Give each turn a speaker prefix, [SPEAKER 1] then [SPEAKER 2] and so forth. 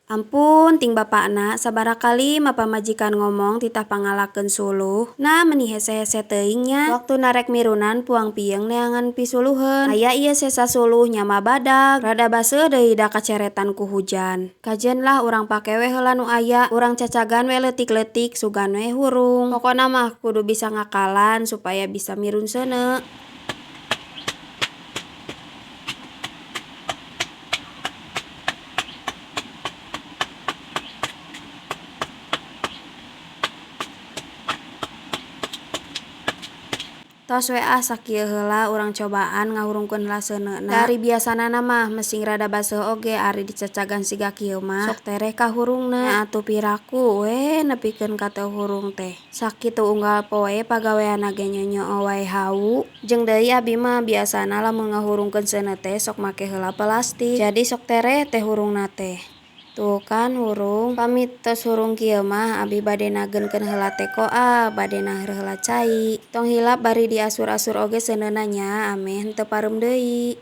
[SPEAKER 1] Ampun ting bapakna sabarakali mapa majikan ngomong titah pangalakeun suluh. Nah meni hese-hese teuing nya. Waktu narek mirunan puang piyeung neangan pisuluheun. Aya ieu sesa suluh nya mah badag. Rada baseuh deui da kaceretan ku hujan. Kajen lah urang pake we heula nu aya. Urang cacagan we leutik-leutik sugan we hurung. Pokona mah kudu bisa ngakalan supaya bisa mirun seuneu. Tos we sakieu heula urang cobaan ngahurungkeun heula seuneuna. Da ari biasanana mah mesing rada baseuh oge ari dicacagan siga kieu mah sok tereh ka hurungna. Nya atuh piraku we nepikeun ka teu hurung teh. Sakitu unggal poe pagaweanna ge nyonyo wae hau. Jeung deui abi mah biasana lamun ngahurungkeun seuneu teh sok make heula pelastik. Jadi sok tereh teh hurungna teh. Tuh kan hurung, pami tos hurung kieu mah abi bade nageunkeun heula teko bade naeur heula cai. Tong hilap bari diasur-asur oge seuneuna nya ameh henteu parum deui.